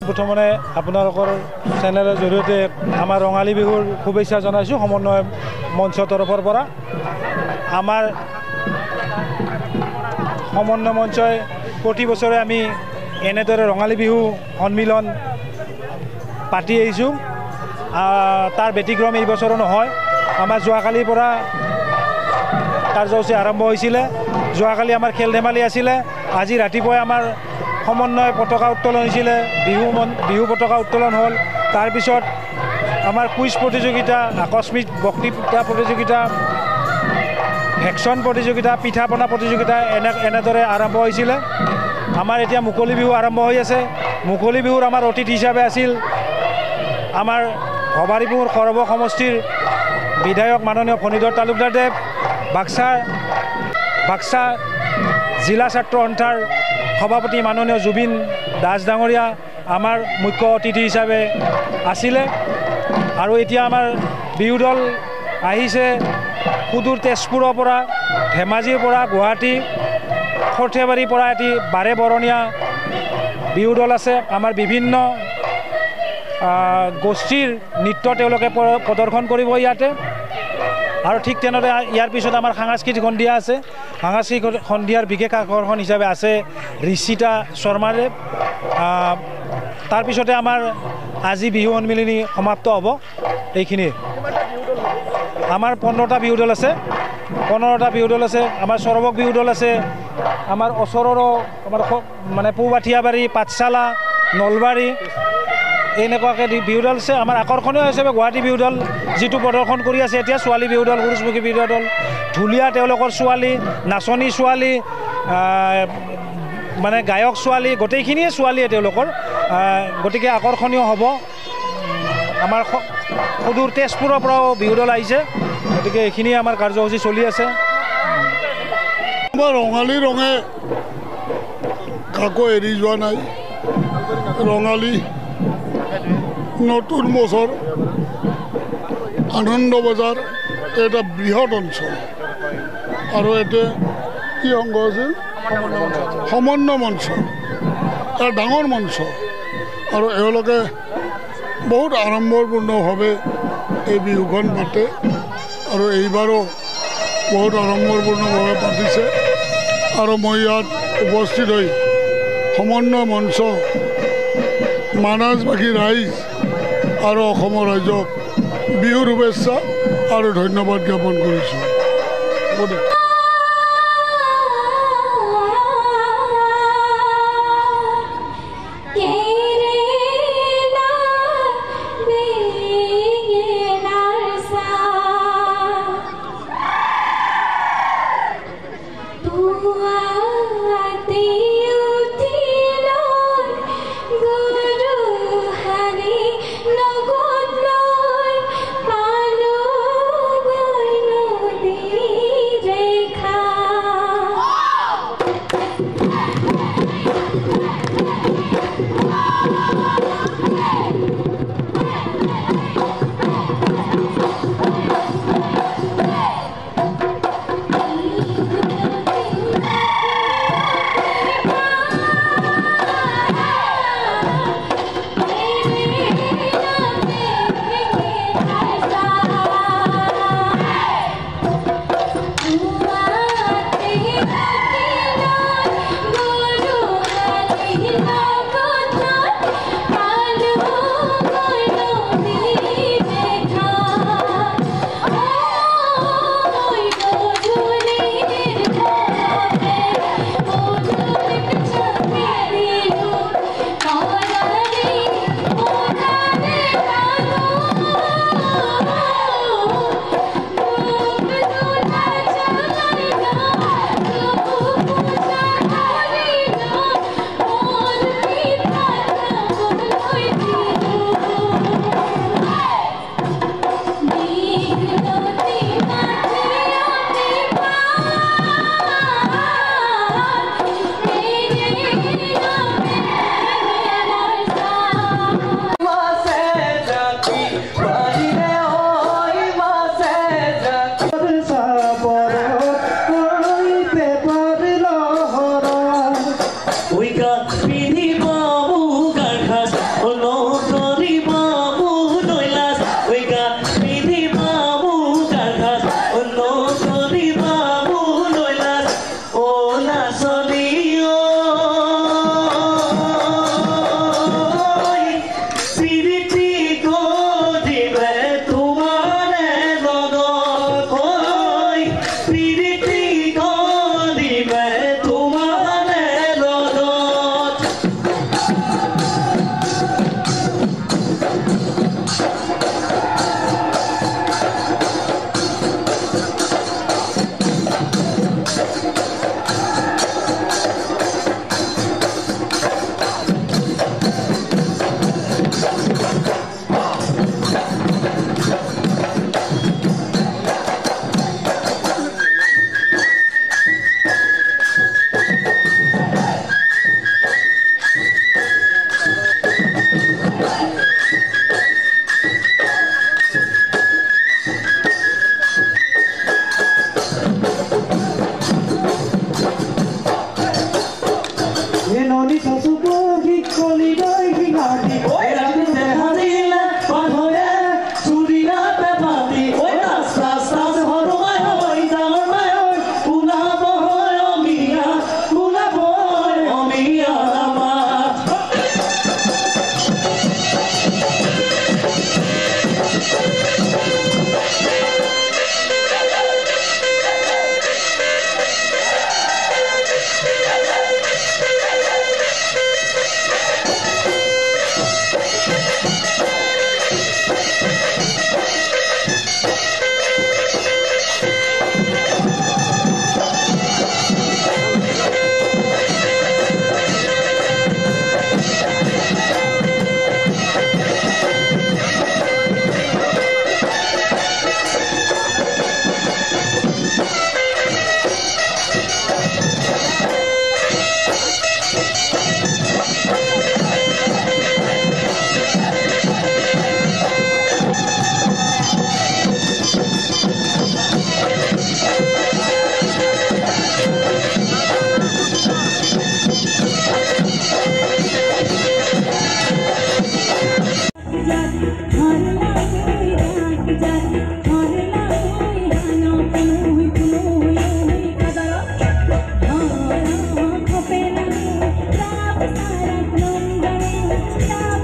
প্ৰথমে আপোনালোকৰ চেনেলৰ জৰিয়তে আমাৰ ৰঙালী বিহুৰ শুভেচ্ছা জনাইছোঁ সমন্বয় মঞ্চৰ তৰফৰ পৰা। আমাৰ সমন্বয় মঞ্চই প্ৰতি বছৰে আমি এনেদৰে ৰঙালী বিহু সন্মিলন পাতি আহিছোঁ। তাৰ ব্যতিক্ৰম এই বছৰো নহয়। আমাৰ যোৱাকালিৰ পৰা কাৰ্যসূচী আৰম্ভ হৈছিলে। যোৱাকালি আমাৰ খেল ধেমালি আছিলে। আজি ৰাতিপুৱাই আমাৰ সমন্বয় পতাকা উত্তোলন হৈছিলে, বিহু পতাকা উত্তোলন হ'ল। তাৰপিছত আমাৰ কুইজ প্ৰতিযোগিতা, আকস্মিক বক্তৃতা প্ৰতিযোগিতা, ভেকশ্যন প্ৰতিযোগিতা, পিঠা পনা প্ৰতিযোগিতা এনেদৰে আৰম্ভ হৈছিলে। আমাৰ এতিয়া মুকলি বিহু আৰম্ভ হৈ আছে। মুকলি বিহুৰ আমাৰ অতিথি হিচাপে আছিল আমাৰ ভবাৰীপুৰ সৰব সমষ্টিৰ বিধায়ক মাননীয় ফণীধৰ তালুকদাৰদেৱ, বাক্সা জিলা ছাত্ৰ সন্থাৰ সভাপতি মাননীয় জুবিন দাস ডাঙৰীয়া আমাৰ মুখ্য অতিথি হিচাপে আছিলে। আৰু এতিয়া আমাৰ বিহু দল আহিছে সুদূৰ তেজপুৰৰ পৰা, ধেমাজিৰ পৰা, গুৱাহাটী, সৰ্থেবাৰীৰ পৰা এটি বাৰে বৰণীয়া বিহু দল আছে। আমাৰ বিভিন্ন গোষ্ঠীৰ নৃত্য তেওঁলোকে প্ৰদৰ্শন কৰিব ইয়াতে। আৰু ঠিক তেনেদৰে ইয়াৰ পিছত আমাৰ সাংস্কৃতিক সন্ধিয়া আছে। সাংস্কৃতিক সন্ধিয়াৰ বিশেষ আকৰ্ষণ হিচাপে আছে ঋষিতা শৰ্মাদেৱ। তাৰপিছতে আমাৰ আজি বিহু সন্মিলনী সমাপ্ত হ'ব। এইখিনিয়ে আমাৰ 15টা বিহু দল আছে। 15টা বিহু দল আছে। আমাৰ সৰবক বিহু দল আছে। আমাৰ ওচৰৰো আমাৰ মানে পূবাঠিয়াবাৰী, পাঠশালা, নলবাৰী এনেকুৱাকৈ বিহু দল আছে। আমাৰ আকৰ্ষণীয় হিচাপে গুৱাহাটী বিহু দল যিটো প্ৰদৰ্শন কৰি আছে এতিয়া, ছোৱালী বিহু দল, সূৰুযমুখী বিহু দল, ঢুলীয়া তেওঁলোকৰ ছোৱালী, নাচনী ছোৱালী, মানে গায়ক ছোৱালী, গোটেইখিনিয়ে ছোৱালীয়ে তেওঁলোকৰ। গতিকে আকৰ্ষণীয় হ'ব। আমাৰ সুদূৰ তেজপুৰৰ পৰাও বিহু দল আহিছে। গতিকে এইখিনিয়ে আমাৰ কাৰ্যসূচী চলি আছে। আমাৰ ৰঙালী ৰঙে কাকো এৰি যোৱা নাই। ৰঙালী নতুন বছৰ আনন্দ বজাৰ এটা বৃহৎ অঞ্চল। আৰু এতে কি অংগ আছিল? সমন্বয় মঞ্চ, এটা ডাঙৰ মঞ্চ। আৰু এওঁলোকে বহুত আড়ম্বৰপূৰ্ণভাৱে এই বিহুখন পাতে। আৰু এইবাৰো বহুত আড়ম্বৰপূৰ্ণভাৱে পাতিছে। আৰু মই ইয়াত উপস্থিত হৈ সমন্বয় মঞ্চ, মানাহবাসী ৰাইজ আৰু অসমৰ ৰাইজক বিহুৰ শুভেচ্ছা আৰু ধন্যবাদ জ্ঞাপন কৰিছোঁ।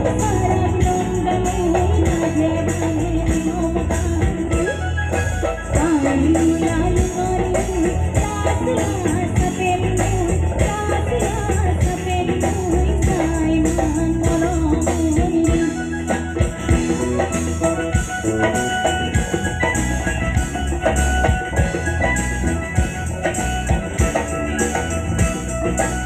Thank you.